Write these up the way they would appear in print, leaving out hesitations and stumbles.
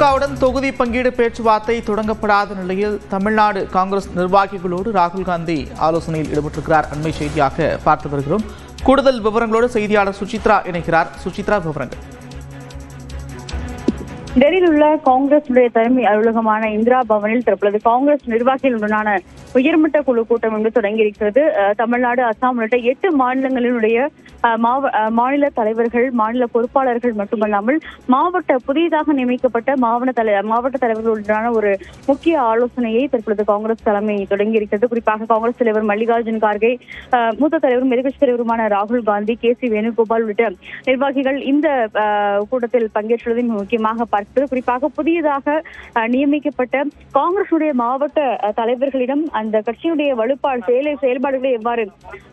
திமுகவுடன் தொகுதி பங்கீடு பேச்சுவார்த்தை தொடங்கப்படாத நிலையில் தமிழ்நாடு காங்கிரஸ் நிர்வாகிகளோடு ராகுல் காந்தி ஆலோசனையில் ஈடுபட்டிருக்கிறார். அண்மை செய்தியாக பார்த்து வருகிறோம். கூடுதல் விவரங்களோடு செய்தியாளர் சுசித்ரா இணைக்கிறார். சுசித்ரா, விவரங்கள். டெல்லியில் உள்ள காங்கிரஸ் தலைமை அலுவலகமான இந்திரா பவனில் தற்பொழுது காங்கிரஸ் நிர்வாகிகளுடனான உயர்மட்ட குழு கூட்டம் என்று தொடங்கியிருக்கிறது. தமிழ்நாடு, அசாம் உள்ளிட்ட 8 மாநிலங்களினுடைய மாநில தலைவர்கள், மாநில பொறுப்பாளர்கள் மட்டுமல்லாமல் புதிதாக நியமிக்கப்பட்ட மாவட்ட தலைவர்களுடனான ஒரு முக்கிய ஆலோசனையை தற்பொழுது காங்கிரஸ் தலைமை தொடங்கியிருக்கிறது. குறிப்பாக காங்கிரஸ் தலைவர் மல்லிகார்ஜுன் கார்கே, மூத்த தலைவரும் எதிர்க்கட்சித் தலைவருமான ராகுல் காந்தி, KC வேணுகோபால் உள்ளிட்ட நிர்வாகிகள் இந்த கூட்டத்தில் பங்கேற்றுள்ளதை முக்கியமாக குறிப்பாக புதியதாக நியமிக்கப்பட்ட காங்கிரசுடைய மாவட்ட தலைவர்களிடம் அந்த கட்சியுடைய செயல்பாடுகளை எவ்வாறு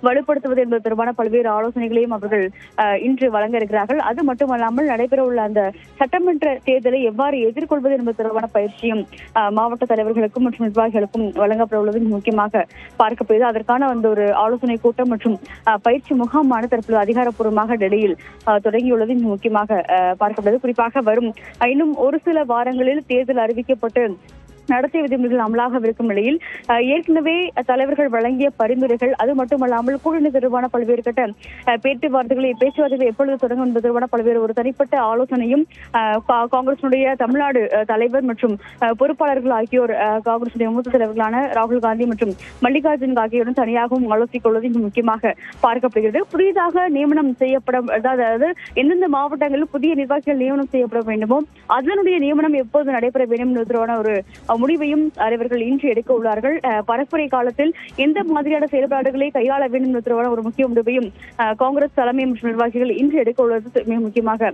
வலுப்படுத்துவது என்பது தொடர்பான பல்வேறு ஆலோசனைகளையும் அவர்கள் இன்று வழங்க இருக்கிறார்கள். அது மட்டுமல்லாமல் நடைபெற உள்ள அந்த சட்டமன்ற தேர்தலை எவ்வாறு எதிர்கொள்வது என்பது தொடர்பான பயிற்சியும் மாவட்ட தலைவர்களுக்கும் மற்றும் நிர்வாகிகளுக்கும் வழங்கப்பட உள்ளது முக்கியமாக பார்க்கப்படுகிறது. அதற்கான அந்த ஒரு ஆலோசனை கூட்டம் மற்றும் பயிற்சி முகாமான தற்போது அதிகாரப்பூர்வமாக டெல்லியில் தொடங்கியுள்ளது முக்கியமாக பார்க்கப்படுகிறது. குறிப்பாக வரும் இன்னும் ஒரு சில வாரங்களில் தேர்தல் அறிவிக்கப்பட்டு நடத்தை விதிமுறைகள் அமலாகவிருக்கும் நிலையில் ஏற்கனவே தலைவர்கள் வழங்கிய பரிந்துரைகள், அது மட்டுமல்லாமல் கூட்டணி தொடர்பான பல்வேறு கட்ட பேச்சுவார்த்தைகளை எப்பொழுது தொடங்கும் என்பது தொடர்பான பல்வேறு ஒரு தனிப்பட்ட ஆலோசனையும் காங்கிரசுடைய தமிழ்நாடு தலைவர் மற்றும் பொறுப்பாளர்கள் ஆகியோர் காங்கிரசுடைய மூத்த தலைவர்களான ராகுல் காந்தி மற்றும் மல்லிகார்ஜுன் கார்கேயுடன் தனியாகவும் ஆலோசிக்கொள்வது முக்கியமாக பார்க்கப்படுகிறது. புதிதாக நியமனம் அதாவது எந்தெந்த மாவட்டங்களில் புதிய நிர்வாகிகள் நியமனம் செய்யப்பட வேண்டுமோ அதனுடைய நியமனம் எப்போது நடைபெற வேண்டும் என்பதற்கான ஒரு முடிவையும் தலைவர்கள் இன்று எடுக்க உள்ளார்கள். பரப்புரை காலத்தில் எந்த மாதிரியான செயல்பாடுகளை கையாள வேண்டும் என்பதற்கான ஒரு முக்கிய முடிவையும் காங்கிரஸ் தலைமை மற்றும் நிர்வாகிகள் இன்று எடுக்க உள்ளது மிக முக்கியமாக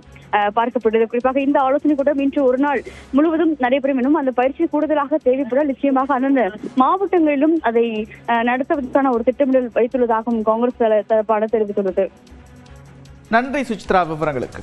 பார்க்கப்பட்டது. குறிப்பாக இந்த ஆலோசனை கூட்டம் இன்று ஒரு நாள் முழுவதும் நடைபெறும் எனும் அந்த பயிற்சி கூடுதலாக தேவைப்பட நிச்சயமாக அந்தந்த மாவட்டங்களிலும் அதை நடத்துவதற்கான ஒரு திட்டமிடல் வைத்துள்ளதாகவும் காங்கிரஸ் தரப்பான தெரிவித்துள்ளது. நன்றி சுசித்ரா, விவரங்களுக்கு.